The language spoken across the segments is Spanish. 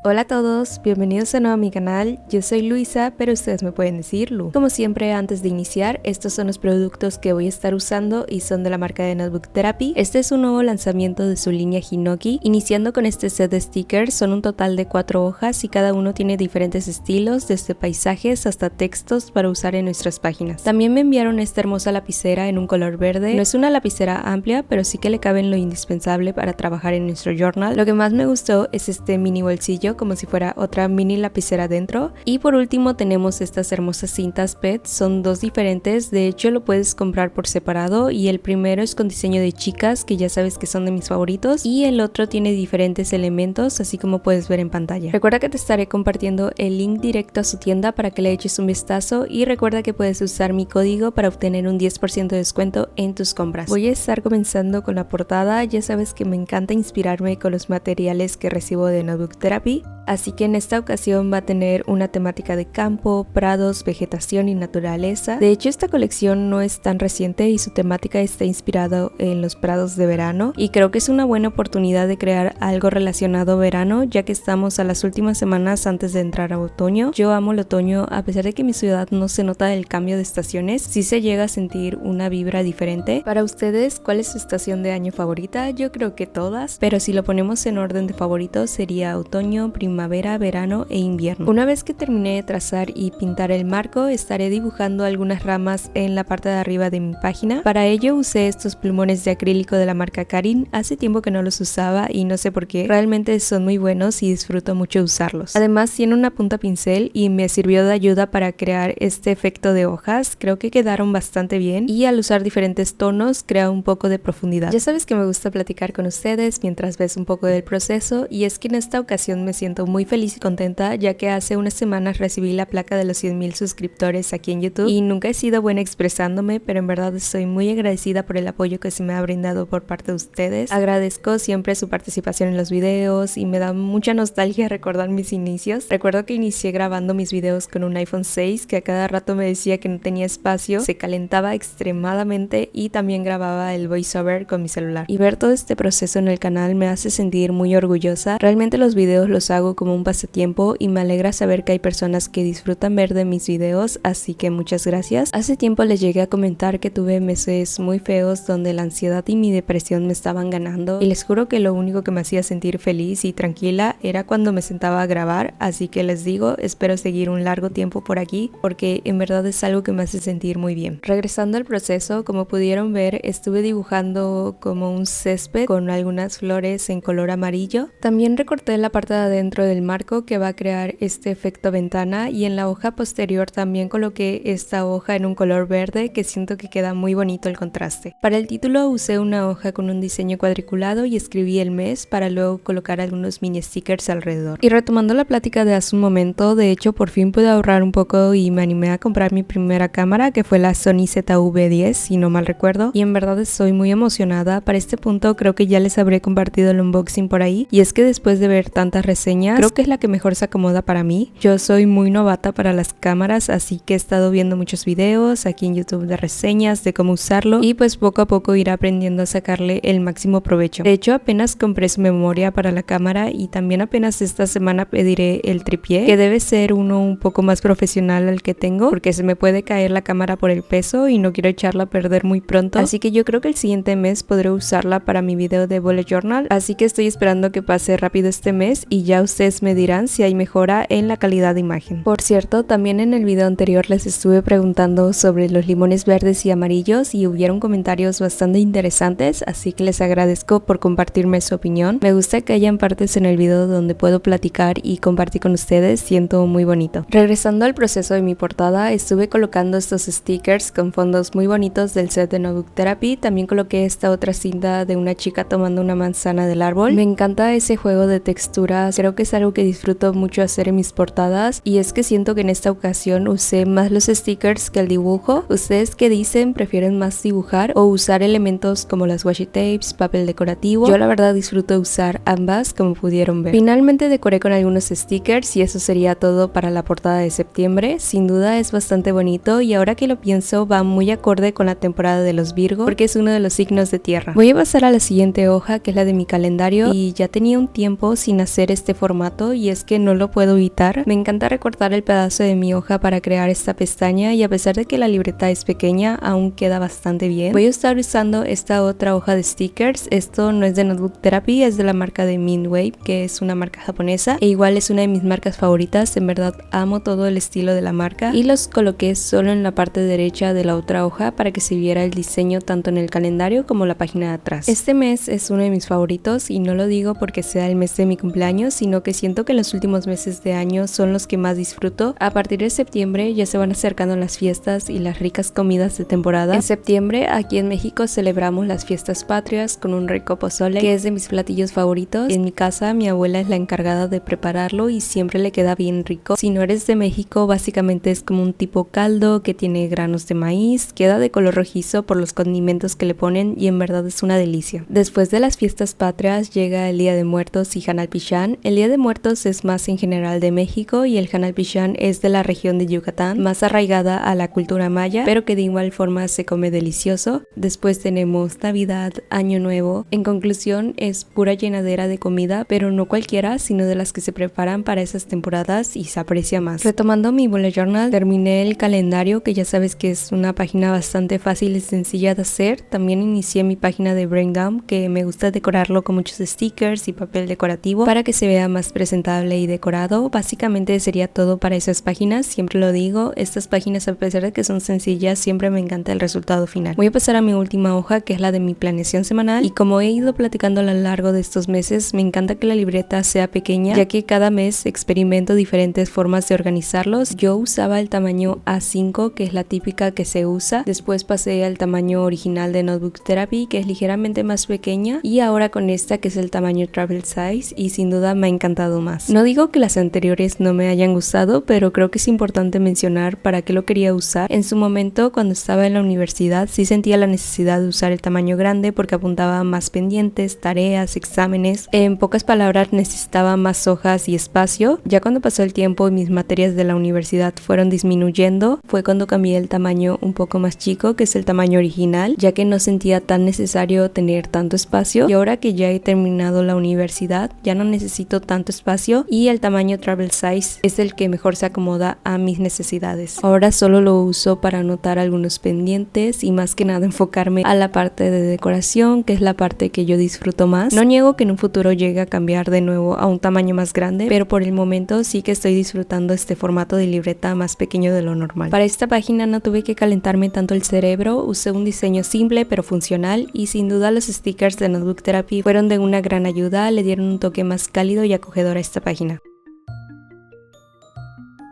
Hola a todos, bienvenidos de nuevo a mi canal. Yo soy Luisa, pero ustedes me pueden decir Lu. Como siempre, antes de iniciar, estos son los productos que voy a estar usando y son de la marca de Notebook Therapy. Este es un nuevo lanzamiento de su línea Hinoki. Iniciando con este set de stickers, son un total de 4 hojas y cada uno tiene diferentes estilos, desde paisajes hasta textos para usar en nuestras páginas. También me enviaron esta hermosa lapicera en un color verde. No es una lapicera amplia, pero sí que le cabe en lo indispensable para trabajar en nuestro journal. Lo que más me gustó es este mini bolsillo, como si fuera otra mini lapicera dentro. Y por último tenemos estas hermosas cintas PET, son dos diferentes, de hecho lo puedes comprar por separado y el primero es con diseño de chicas, que ya sabes que son de mis favoritos, y el otro tiene diferentes elementos, así como puedes ver en pantalla. Recuerda que te estaré compartiendo el link directo a su tienda para que le eches un vistazo y recuerda que puedes usar mi código para obtener un 10% de descuento en tus compras. Voy a estar comenzando con la portada. Ya sabes que me encanta inspirarme con los materiales que recibo de Notebook Therapy, así que en esta ocasión va a tener una temática de campo, prados, vegetación y naturaleza. De hecho, esta colección no es tan reciente y su temática está inspirada en los prados de verano, y creo que es una buena oportunidad de crear algo relacionado a verano, ya que estamos a las últimas semanas antes de entrar a otoño. Yo amo el otoño, a pesar de que en mi ciudad no se nota el cambio de estaciones, sí se llega a sentir una vibra diferente. Para ustedes, ¿cuál es su estación de año favorita? Yo creo que todas, pero si lo ponemos en orden de favoritos sería otoño, primavera, verano e invierno. Una vez que terminé de trazar y pintar el marco, estaré dibujando algunas ramas en la parte de arriba de mi página. Para ello usé estos plumones de acrílico de la marca Karin. Hace tiempo que no los usaba y no sé por qué, realmente son muy buenos y disfruto mucho usarlos. Además tiene una punta pincel y me sirvió de ayuda para crear este efecto de hojas. Creo que quedaron bastante bien y al usar diferentes tonos crea un poco de profundidad. Ya sabes que me gusta platicar con ustedes mientras ves un poco del proceso, y es que en esta ocasión me siento muy feliz y contenta, ya que hace unas semanas recibí la placa de los 100,000 suscriptores aquí en YouTube y nunca he sido buena expresándome, pero en verdad estoy muy agradecida por el apoyo que se me ha brindado por parte de ustedes. Agradezco siempre su participación en los videos y me da mucha nostalgia recordar mis inicios. Recuerdo que inicié grabando mis videos con un iPhone 6 que a cada rato me decía que no tenía espacio, se calentaba extremadamente, y también grababa el voiceover con mi celular. Y ver todo este proceso en el canal me hace sentir muy orgullosa. Realmente los videos los hago como un pasatiempo y me alegra saber que hay personas que disfrutan ver de mis videos, así que muchas gracias. Hace tiempo les llegué a comentar que tuve meses muy feos donde la ansiedad y mi depresión me estaban ganando, y les juro que lo único que me hacía sentir feliz y tranquila era cuando me sentaba a grabar, así que les digo, espero seguir un largo tiempo por aquí porque en verdad es algo que me hace sentir muy bien. Regresando al proceso, como pudieron ver, estuve dibujando como un césped con algunas flores en color amarillo. También recorté la parte de adentro del marco que va a crear este efecto ventana, y en la hoja posterior también coloqué esta hoja en un color verde que siento que queda muy bonito el contraste. Para el título usé una hoja con un diseño cuadriculado y escribí el mes para luego colocar algunos mini stickers alrededor. Y retomando la plática de hace un momento, de hecho por fin pude ahorrar un poco y me animé a comprar mi primera cámara, que fue la Sony ZV-10 si no mal recuerdo, y en verdad estoy muy emocionada. Para este punto creo que ya les habré compartido el unboxing por ahí, y es que después de ver tantas reseñas creo que es la que mejor se acomoda para mí. Yo soy muy novata para las cámaras, así que he estado viendo muchos videos aquí en YouTube de reseñas de cómo usarlo, y pues poco a poco ir aprendiendo a sacarle el máximo provecho. De hecho apenas compré su memoria para la cámara y también apenas esta semana pediré el tripié, que debe ser uno un poco más profesional al que tengo, porque se me puede caer la cámara por el peso y no quiero echarla a perder muy pronto, así que yo creo que el siguiente mes podré usarla para mi video de bullet journal, así que estoy esperando que pase rápido este mes y ya ustedes me dirán si hay mejora en la calidad de imagen. Por cierto, también en el video anterior les estuve preguntando sobre los limones verdes y amarillos y hubieron comentarios bastante interesantes, así que les agradezco por compartirme su opinión. Me gusta que hayan partes en el video donde puedo platicar y compartir con ustedes, siento muy bonito. Regresando al proceso de mi portada, estuve colocando estos stickers con fondos muy bonitos del set de Notebook Therapy. También coloqué esta otra cinta de una chica tomando una manzana del árbol. Me encanta ese juego de texturas, creo que es algo que disfruto mucho hacer en mis portadas, y es que siento que en esta ocasión usé más los stickers que el dibujo. ¿Ustedes qué dicen? ¿Prefieren más dibujar o usar elementos como las washi tapes, papel decorativo? Yo la verdad disfruto usar ambas, como pudieron ver. Finalmente decoré con algunos stickers y eso sería todo para la portada de septiembre. Sin duda es bastante bonito y ahora que lo pienso va muy acorde con la temporada de los Virgo porque es uno de los signos de tierra. Voy a pasar a la siguiente hoja, que es la de mi calendario, y ya tenía un tiempo sin hacer este formato y es que no lo puedo evitar. Me encanta recortar el pedazo de mi hoja para crear esta pestaña y a pesar de que la libreta es pequeña, aún queda bastante bien. Voy a estar usando esta otra hoja de stickers. Esto no es de Notebook Therapy, es de la marca de Mindwave, que es una marca japonesa e igual es una de mis marcas favoritas. En verdad amo todo el estilo de la marca y los coloqué solo en la parte derecha de la otra hoja para que se viera el diseño tanto en el calendario como la página de atrás. Este mes es uno de mis favoritos y no lo digo porque sea el mes de mi cumpleaños, sino que siento que los últimos meses de año son los que más disfruto. A partir de septiembre ya se van acercando las fiestas y las ricas comidas de temporada. En septiembre aquí en México celebramos las fiestas patrias con un rico pozole, que es de mis platillos favoritos. En mi casa mi abuela es la encargada de prepararlo y siempre le queda bien rico. Si no eres de México, básicamente es como un tipo caldo que tiene granos de maíz, queda de color rojizo por los condimentos que le ponen y en verdad es una delicia. Después de las fiestas patrias llega el Día de Muertos y Hanal Pichán. El Día de Muertos es más en general de México y el Hanal Pichán es de la región de Yucatán, más arraigada a la cultura maya, pero que de igual forma se come delicioso. Después tenemos Navidad, Año Nuevo. En conclusión, es pura llenadera de comida, pero no cualquiera, sino de las que se preparan para esas temporadas y se aprecia más. Retomando mi bullet journal, terminé el calendario, que ya sabes que es una página bastante fácil y sencilla de hacer. También inicié mi página de Braindump, que me gusta decorarlo con muchos stickers y papel decorativo para que se vea más presentable y decorado. Básicamente sería todo para esas páginas. Siempre lo digo, estas páginas, a pesar de que son sencillas, siempre me encanta el resultado final. Voy a pasar a mi última hoja, que es la de mi planeación semanal, y como he ido platicando a lo largo de estos meses, me encanta que la libreta sea pequeña, ya que cada mes experimento diferentes formas de organizarlos. Yo usaba el tamaño A5, que es la típica que se usa. Después pasé al tamaño original de Notebook Therapy, que es ligeramente más pequeña, y ahora con esta, que es el tamaño Travel Size, y sin duda me ha encantado más. No digo que las anteriores no me hayan gustado, pero creo que es importante mencionar para qué lo quería usar. En su momento, cuando estaba en la universidad, sí sentía la necesidad de usar el tamaño grande porque apuntaba más pendientes, tareas, exámenes. En pocas palabras, necesitaba más hojas y espacio. Ya cuando pasó el tiempo y mis materias de la universidad fueron disminuyendo, fue cuando cambié el tamaño un poco más chico, que es el tamaño original, ya que no sentía tan necesario tener tanto espacio. Y ahora que ya he terminado la universidad, ya no necesito tanto espacio y el tamaño Travel Size es el que mejor se acomoda a mis necesidades. Ahora solo lo uso para anotar algunos pendientes y más que nada enfocarme a la parte de decoración, que es la parte que yo disfruto más. No niego que en un futuro llegue a cambiar de nuevo a un tamaño más grande, pero por el momento sí que estoy disfrutando este formato de libreta más pequeño de lo normal. Para esta página no tuve que calentarme tanto el cerebro, usé un diseño simple pero funcional y sin duda los stickers de Notebook Therapy fueron de una gran ayuda, le dieron un toque más cálido y acogedor a esta página.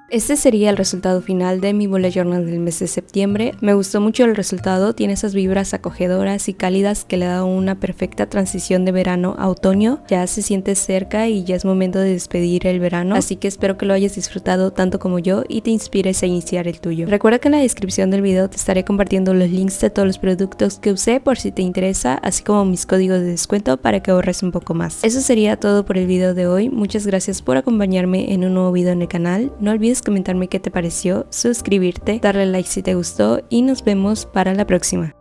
Este sería el resultado final de mi bullet journal del mes de septiembre. Me gustó mucho el resultado, tiene esas vibras acogedoras y cálidas que le dan una perfecta transición de verano a otoño. Ya se siente cerca y ya es momento de despedir el verano, así que espero que lo hayas disfrutado tanto como yo y te inspires a iniciar el tuyo. Recuerda que en la descripción del video te estaré compartiendo los links de todos los productos que usé por si te interesa, así como mis códigos de descuento para que ahorres un poco más. Eso sería todo por el video de hoy. Muchas gracias por acompañarme en un nuevo video en el canal. No olvides comentarme qué te pareció, suscribirte, darle like si te gustó y nos vemos para la próxima.